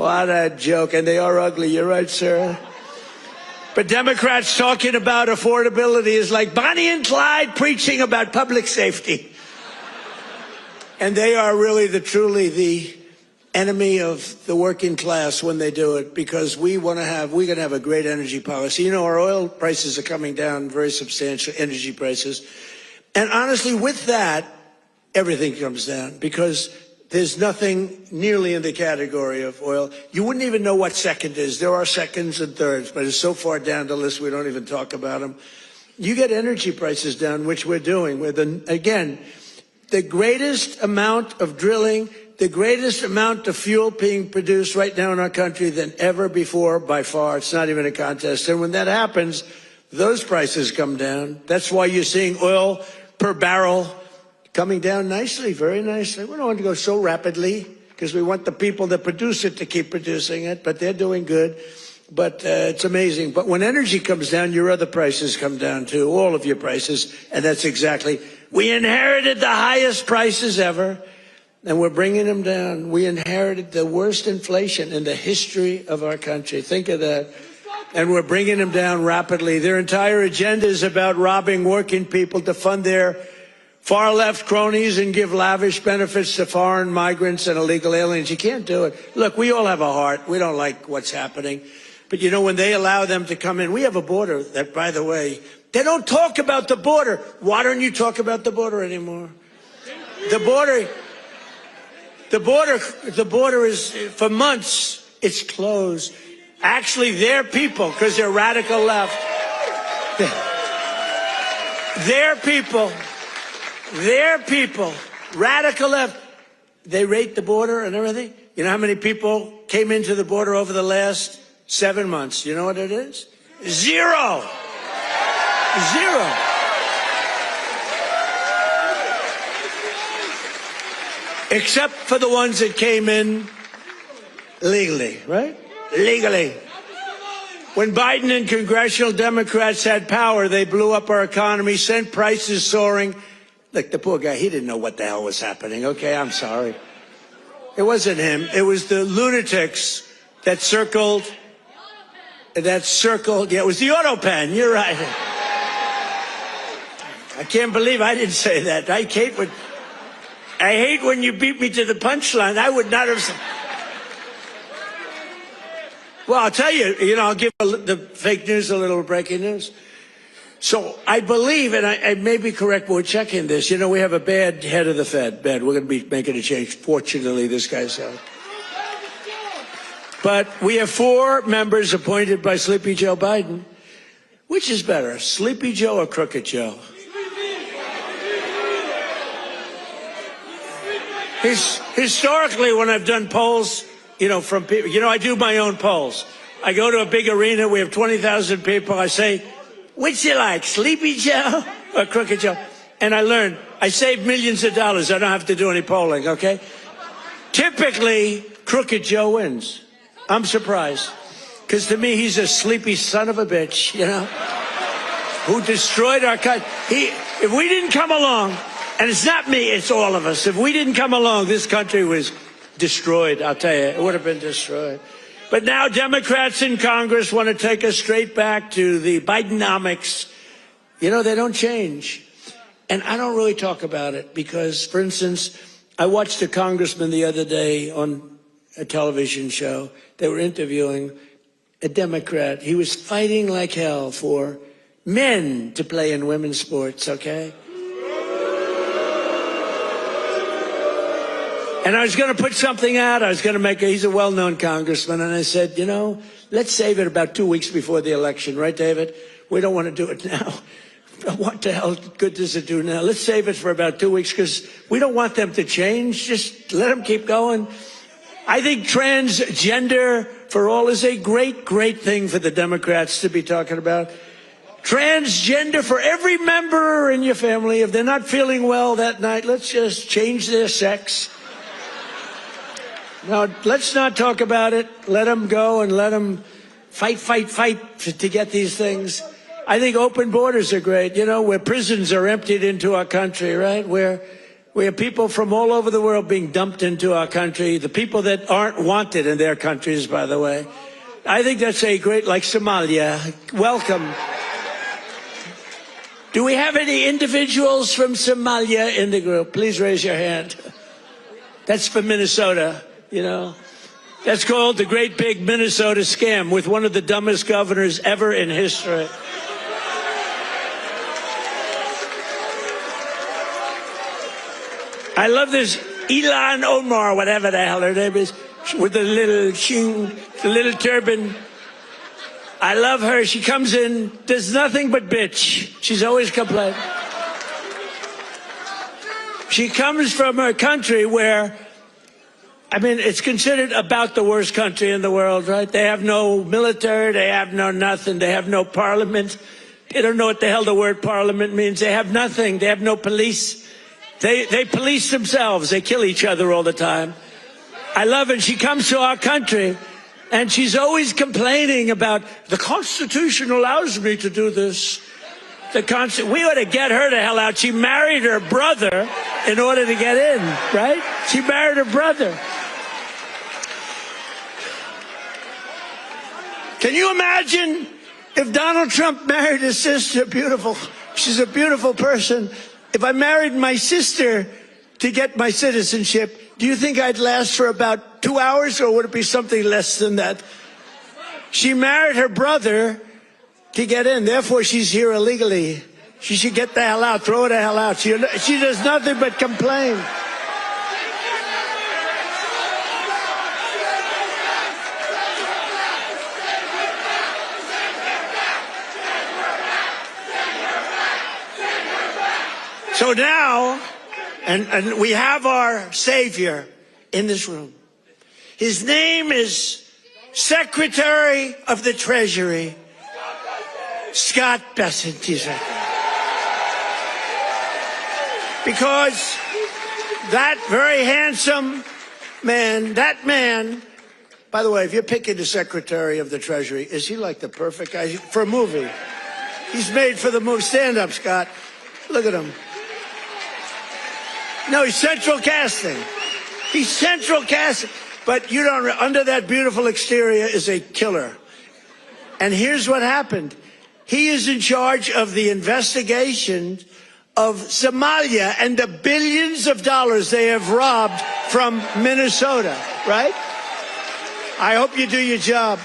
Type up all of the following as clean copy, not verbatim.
What a joke. And they are ugly. You're right, sir. But Democrats talking about affordability is like Bonnie and Clyde preaching about public safety. And they are really truly the enemy of the working class when they do it, because we're going to have a great energy policy. You know, our oil prices are coming down, very substantial energy prices. And honestly, with that, everything comes down, because there's nothing nearly in the category of oil. You wouldn't even know what second is. There are seconds and thirds, but it's so far down the list we don't even talk about them. You get energy prices down, which we're doing. Again, the greatest amount of drilling, the greatest amount of fuel being produced right now in our country than ever before, by far. It's not even a contest. And when that happens, those prices come down. That's why you're seeing oil per barrel coming down nicely, very nicely. We don't want to go so rapidly because we want the people that produce it to keep producing it, but they're doing good. But it's amazing. But when energy comes down, your other prices come down too, all of your prices. And that's exactly, we inherited the highest prices ever, and we're bringing them down. We inherited the worst inflation in the history of our country. Think of that. And we're bringing them down rapidly. Their entire agenda is about robbing working people to fund their far-left cronies and give lavish benefits to foreign migrants and illegal aliens. You can't do it. Look, we all have a heart. We don't like what's happening. But, you know, when they allow them to come in, we have a border that, by the way, they don't talk about the border. Why don't you talk about the border anymore? The border is, for months, it's closed. Actually, their people, because they're radical left, their people, radical left, they rate the border and everything. You know how many people came into the border over the last 7 months? You know what it is? Zero. Zero. Except for the ones that came in legally, right? Legally. When Biden and congressional Democrats had power, they blew up our economy, sent prices soaring. Look, the poor guy, he didn't know what the hell was happening. Okay, I'm sorry. It wasn't him. It was the lunatics that circled. Yeah, it was the auto pen. You're right. I can't believe I didn't say that. I hate when you beat me to the punchline. I would not have. Well, I'll tell you, I'll give the fake news a little breaking news. So I believe, and I may be correct, but we're checking this. We have a bad head of the Fed. We're going to be making a change. Fortunately, this guy's out. But we have 4 members appointed by Sleepy Joe Biden. Which is better, Sleepy Joe or Crooked Joe? Historically, when I've done polls, from people, I do my own polls. I go to a big arena. We have 20,000 people. I say, which you like, Sleepy Joe or Crooked Joe? And I learned, I save millions of dollars. I don't have to do any polling, okay? Typically, Crooked Joe wins. I'm surprised. Because to me, he's a sleepy son of a bitch, who destroyed our country. If we didn't come along, and it's not me, it's all of us. If we didn't come along, this country was destroyed, I'll tell you. It would have been destroyed. But now Democrats in Congress want to take us straight back to the Bidenomics. They don't change. And I don't really talk about it because, for instance, I watched a congressman the other day on a television show. They were interviewing a Democrat. He was fighting like hell for men to play in women's sports, okay? And I was going to put something out. I was going to he's a well-known congressman. And I said, let's save it about 2 weeks before the election. Right, David? We don't want to do it now. What the hell good does it do now? Let's save it for about 2 weeks because we don't want them to change. Just let them keep going. I think transgender for all is a great, great thing for the Democrats to be talking about. Transgender for every member in your family. If they're not feeling well that night, let's just change their sex. Now, let's not talk about it. Let them go and let them fight to get these things. I think open borders are great. Where prisons are emptied into our country, right? Where We have people from all over the world being dumped into our country, the people that aren't wanted in their countries, by the way. I think that's a great, like Somalia. Welcome. Do we have any individuals from Somalia in the group? Please raise your hand. That's from Minnesota, you know. That's called the Great Big Minnesota Scam with one of the dumbest governors ever in history. I love this Ilhan Omar, whatever the hell her name is, with the little turban. I love her. She comes in, does nothing but bitch. She's always complaining. She comes from a country where, I mean, it's considered about the worst country in the world, right? They have no military, they have no nothing, they have no parliament. They don't know what the hell the word parliament means. They have nothing. They have no police. They police themselves. They kill each other all the time. I love it. She comes to our country, and she's always complaining about the Constitution allows me to do this. We ought to get her the hell out. She married her brother in order to get in, right? She married her brother. Can you imagine if Donald Trump married his sister? Beautiful. She's a beautiful person. If I married my sister to get my citizenship, do you think I'd last for about 2 hours, or would it be something less than that? She married her brother to get in. Therefore, she's here illegally. She should get the hell out. Throw her the hell out. She does nothing but complain. So now, and we have our savior in this room. His name is Secretary of the Treasury, Scott Bessent. He's right there. Because that very handsome man, by the way, if you're picking the Secretary of the Treasury, is he like the perfect guy for a movie? He's made for the movie. Stand up, Scott. Look at him. No, he's central casting. He's central casting. But you don't, under that beautiful exterior is a killer. And here's what happened. He is in charge of the investigation of Somalia and the billions of dollars they have robbed from Minnesota, right? I hope you do your job.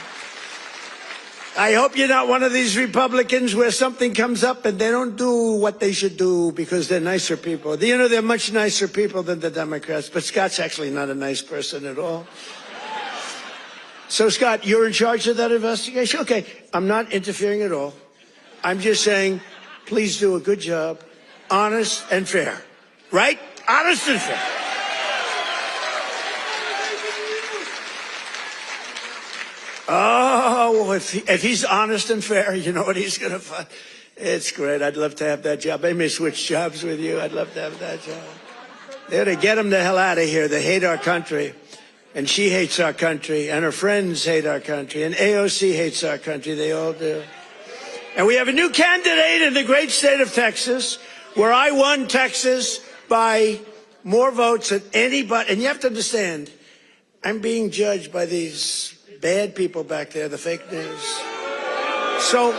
I hope you're not one of these Republicans where something comes up and they don't do what they should do because they're nicer people. You know, they're much nicer people than the Democrats, but Scott's actually not a nice person at all. So, Scott, you're in charge of that investigation? Okay, I'm not interfering at all. I'm just saying, please do a good job, honest and fair, right? Honest and fair. Oh, if he's honest and fair, you know what he's going to find? It's great. I'd love to have that job. I may switch jobs with you. I'd love to have that job. They're to get him the hell out of here. They hate our country. And she hates our country. And her friends hate our country. And AOC hates our country. They all do. And we have a new candidate in the great state of Texas, where I won Texas by more votes than anybody. And you have to understand, I'm being judged by these bad people back there, the fake news. So